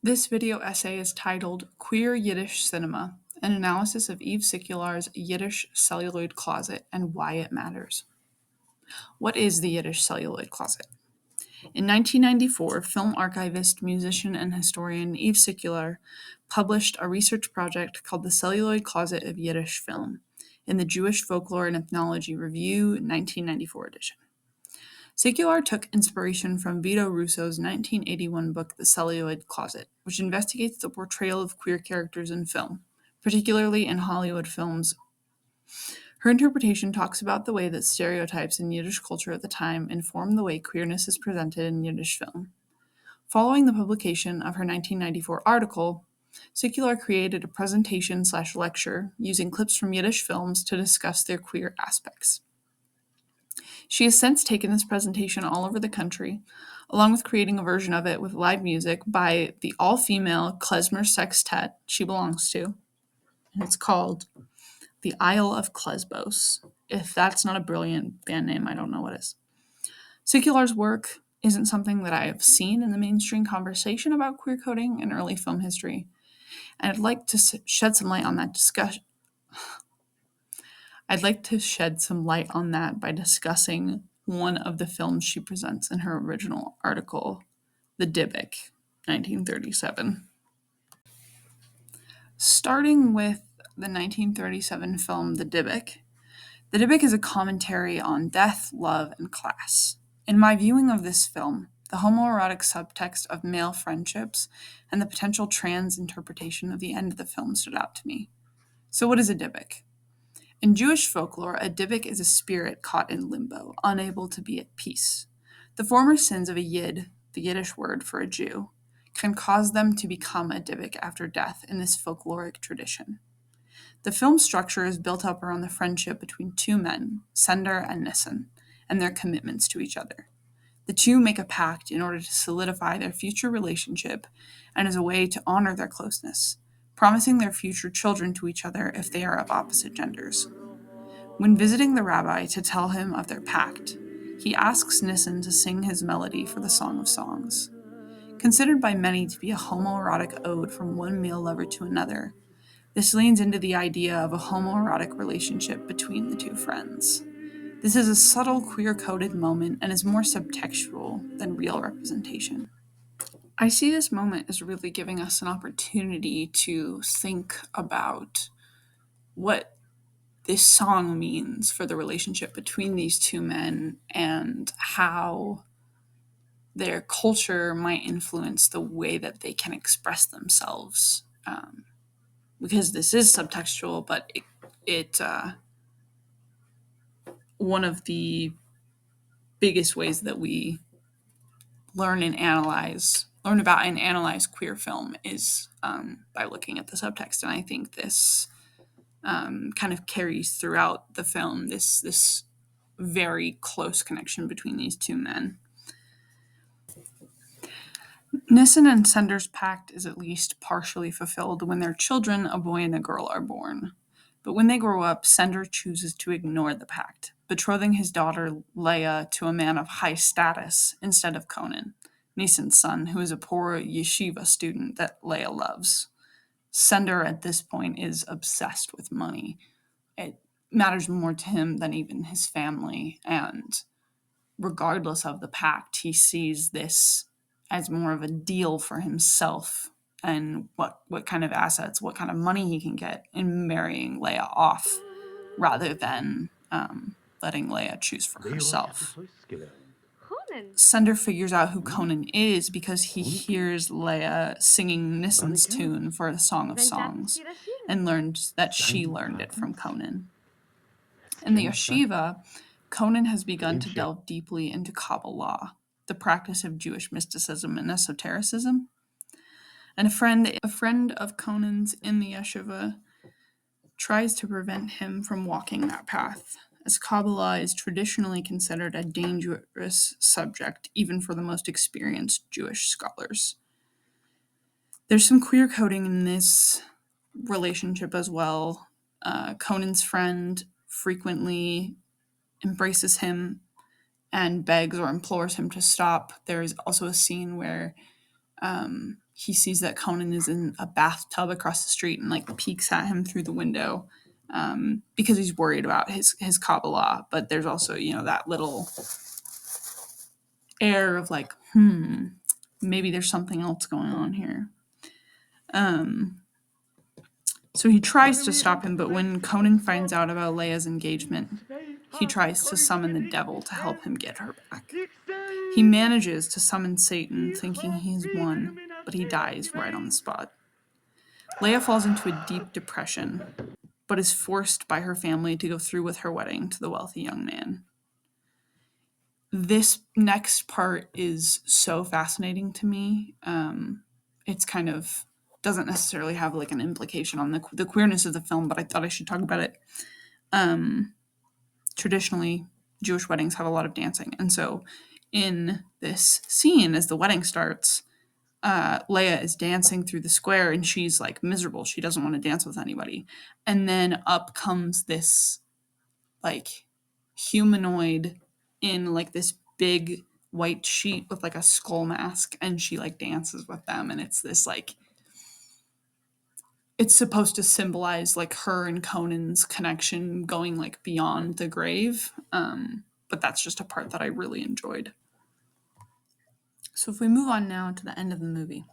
This video essay is titled Queer Yiddish Cinema, an analysis of Eve Sicular's Yiddish celluloid closet and why it matters. What is the Yiddish celluloid closet? In 1994, film archivist, musician, and historian Eve Sicular published a research project called The Celluloid Closet of Yiddish Film in the Jewish Folklore and Ethnology Review 1994 edition. Sicular took inspiration from Vito Russo's 1981 book The Celluloid Closet, which investigates the portrayal of queer characters in film, particularly in Hollywood films. Her interpretation talks about the way that stereotypes in Yiddish culture at the time inform the way queerness is presented in Yiddish film. Following the publication of her 1994 article, Sicular created a presentation/lecture using clips from Yiddish films to discuss their queer aspects. She has since taken this presentation all over the country, along with creating a version of it with live music by the all-female klezmer sextet she belongs to. And it's called The Isle of Klesbos. If that's not a brilliant band name, I don't know what is. Sicular's work isn't something that I have seen in the mainstream conversation about queer coding in early film history, and I'd like to shed some light on that discussion. I'd like to shed some light on that by discussing one of the films she presents in her original article, The Dybbuk, 1937. Starting with the 1937 film The Dybbuk is a commentary on death, love, and class. In my viewing of this film, the homoerotic subtext of male friendships and the potential trans interpretation of the end of the film stood out to me. So what is a Dybbuk? In Jewish folklore, a Dybbuk is a spirit caught in limbo, unable to be at peace. The former sins of a Yid, the Yiddish word for a Jew, can cause them to become a Dybbuk after death in this folkloric tradition. The film structure is built up around the friendship between two men, Sender and Nissen, and their commitments to each other. The two make a pact in order to solidify their future relationship and as a way to honor their closeness, promising their future children to each other if they are of opposite genders. When visiting the rabbi to tell him of their pact, he asks Nissen to sing his melody for the Song of Songs. Considered by many to be a homoerotic ode from one male lover to another, this leans into the idea of a homoerotic relationship between the two friends. This is a subtle queer-coded moment and is more subtextual than real representation. I see this moment as really giving us an opportunity to think about what this song means for the relationship between these two men and how their culture might influence the way that they can express themselves. Because this is subtextual, but it one of the biggest ways that we learn about and analyze queer film is by looking at the subtext. And I think this kind of carries throughout the film, this very close connection between these two men. Nissen and Sender's pact is at least partially fulfilled when their children, a boy and a girl, are born. But when they grow up, Sender chooses to ignore the pact, betrothing his daughter Leah to a man of high status instead of Conan, Nissen's son, who is a poor yeshiva student that Leah loves. Sender at this point is obsessed with money. It matters more to him than even his family, and regardless of the pact, he sees this as more of a deal for himself and what kind of assets, what kind of money he can get in marrying Leah off, rather than letting Leah choose for herself. Sender figures out who Conan is because he hears Leah singing Nissen's tune for the Song of Songs and learns that she learned it from Conan. In the yeshiva, Conan has begun to delve deeply into Kabbalah, the practice of Jewish mysticism and esotericism. And a friend of Conan's in the yeshiva tries to prevent him from walking that path, as Kabbalah is traditionally considered a dangerous subject, even for the most experienced Jewish scholars. There's some queer coding in this relationship as well. Conan's friend frequently embraces him and begs or implores him to stop. There is also a scene where he sees that Conan is in a bathtub across the street and like peeks at him through the window, because he's worried about his Kabbalah. But there's also, that little air of like, maybe there's something else going on here. So he tries to stop him, but when Conan finds out about Leia's engagement, he tries to summon the devil to help him get her back. He manages to summon Satan, thinking he's won, but he dies right on the spot. Leia falls into a deep depression, but is forced by her family to go through with her wedding to the wealthy young man. This next part is so fascinating to me. It's kind of doesn't necessarily have like an implication on the queerness of the film, but I thought I should talk about it. Traditionally, Jewish weddings have a lot of dancing, and so in this scene, as the wedding starts, Leia is dancing through the square, and she's like miserable. She doesn't want to dance with anybody, and then up comes this like humanoid in like this big white sheet with like a skull mask, and she like dances with them, and it's this like it's supposed to symbolize like her and Conan's connection going like beyond the grave. But that's just a part that I really enjoyed. So if we move on now to the end of the movie,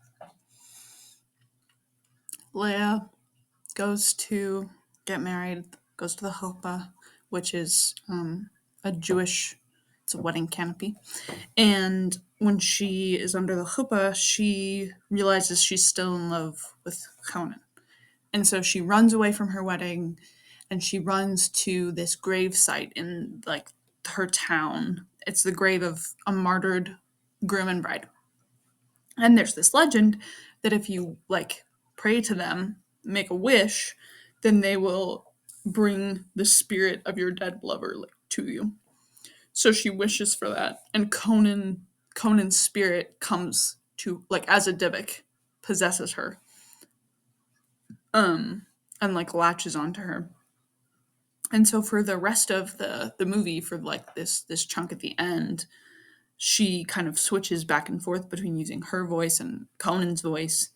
Leia goes to get married, goes to the chuppah, which is it's a wedding canopy. And when she is under the chuppah, she realizes she's still in love with Conan. And so she runs away from her wedding, and she runs to this grave site in like her town. It's the grave of a martyred groom and bride. And there's this legend that if you like pray to them, make a wish, then they will bring the spirit of your dead lover like, to you. So she wishes for that, and Conan's spirit comes to like as a Dybbuk, possesses her, and like latches onto her. And so for the rest of the movie, for like this chunk at the end, she kind of switches back and forth between using her voice and Conan's voice,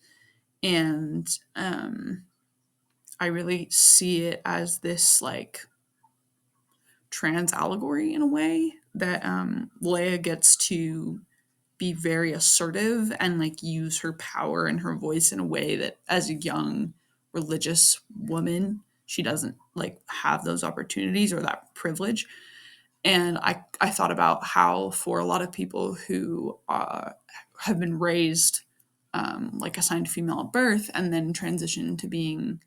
and I really see it as this like trans allegory in a way that Leia gets to be very assertive and like use her power and her voice in a way that as a young religious woman she doesn't like have those opportunities or that privilege. And I thought about how for a lot of people who have been raised like assigned female at birth and then transition to being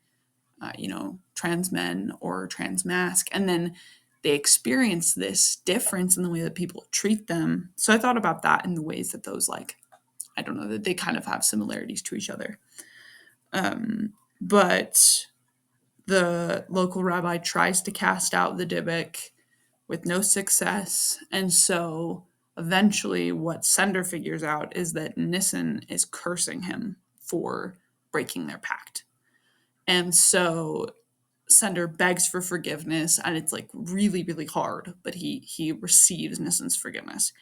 trans men or trans masc, and then they experience this difference in the way that people treat them. So I thought about that in the ways that those like, I don't know, that they kind of have similarities to each other. But the local rabbi tries to cast out the Dybbuk with no success. And so eventually what Sender figures out is that Nissen is cursing him for breaking their pact. And so Sender begs for forgiveness, and it's like really, really hard, but he receives Nissen's forgiveness.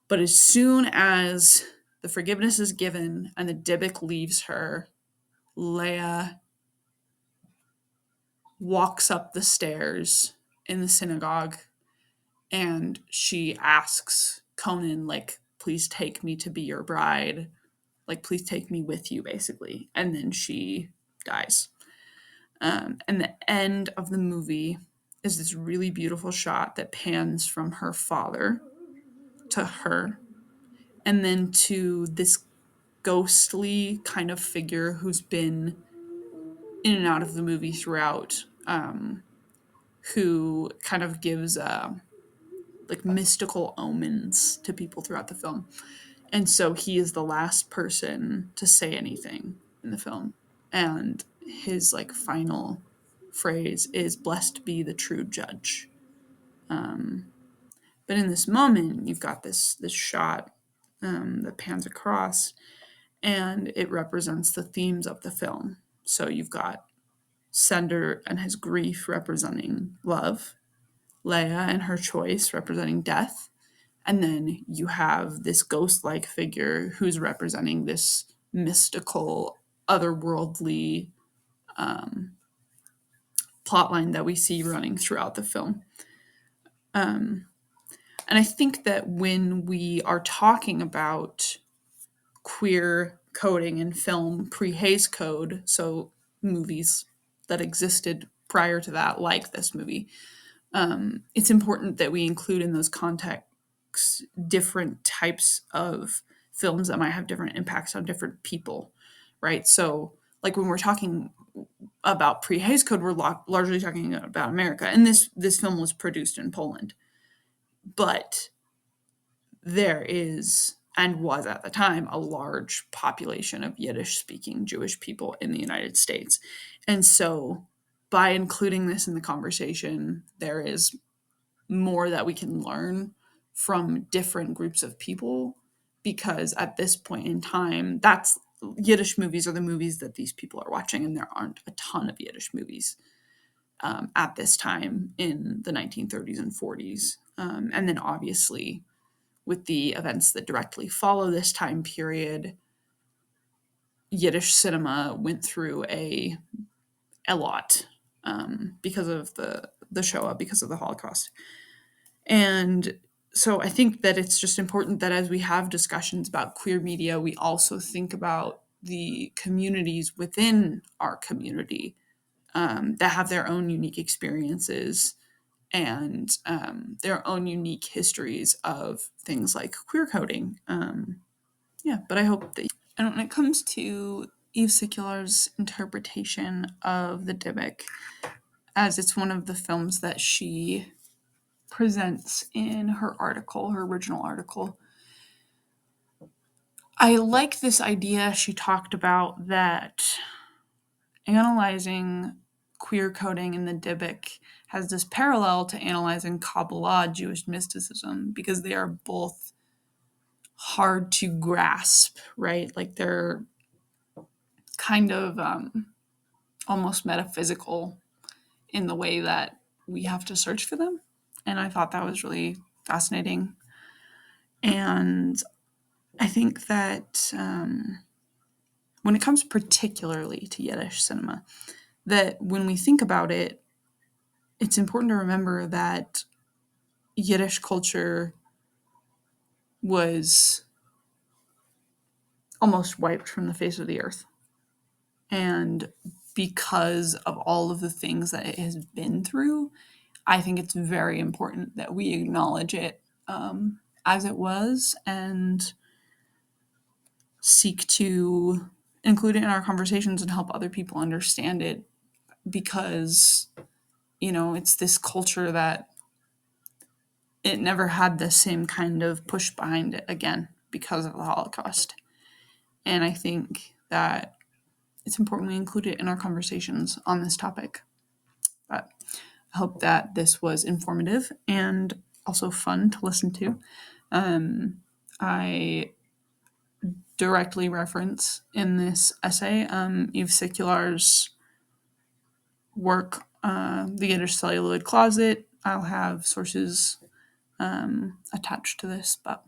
But as soon as the forgiveness is given and the Dybbuk leaves her, Leia walks up the stairs in the synagogue, and she asks Conan, like, please take me to be your bride. Like, please take me with you, basically. And then she dies. And the end of the movie is this really beautiful shot that pans from her father to her, and then to this ghostly kind of figure who's been in and out of the movie throughout, who kind of gives like mystical omens to people throughout the film. And so he is the last person to say anything in the film. And his like final phrase is "Blessed be the true judge." But in this moment, you've got this shot that pans across, and it represents the themes of the film. So you've got Sender and his grief representing love, Leia and her choice representing death, and then you have this ghost-like figure who's representing this mystical, otherworldly plotline that we see running throughout the film. And I think that when we are talking about queer coding in film pre-Hays Code, so movies that existed prior to that, like this movie, it's important that we include in those contexts different types of films that might have different impacts on different people, right? So, like when we're talking about pre-Hays Code, we're largely talking about America, and this film was produced in Poland, but there is and was at the time a large population of Yiddish speaking Jewish people in the United States. And so by including this in the conversation, there is more that we can learn from different groups of people, because at this point in time, that's Yiddish movies are the movies that these people are watching, and there aren't a ton of Yiddish movies at this time in the 1930s and 40s. And then obviously with the events that directly follow this time period, Yiddish cinema went through a lot because of the Shoah, because of the Holocaust. And so I think that it's just important that as we have discussions about queer media, we also think about the communities within our community that have their own unique experiences and their own unique histories of things like queer coding. But I hope that. And when it comes to Eve Sicular's interpretation of the Dybbuk, as it's one of the films that she presents in her article, her original article, I like this idea she talked about that analyzing queer coding in the Dybbuk has this parallel to analyzing Kabbalah, Jewish mysticism, because they are both hard to grasp, right? Like they're kind of almost metaphysical in the way that we have to search for them. And I thought that was really fascinating. And I think that when it comes particularly to Yiddish cinema, that when we think about it, it's important to remember that Yiddish culture was almost wiped from the face of the earth. And because of all of the things that it has been through, I think it's very important that we acknowledge it as it was and seek to include it in our conversations and help other people understand it, because, it's this culture that it never had the same kind of push behind it again because of the Holocaust. And I think that it's important we include it in our conversations on this topic. But I hope that this was informative and also fun to listen to. I directly reference in this essay Eve Sicular's work, The Yiddish Celluloid Closet. I'll have sources attached to this, but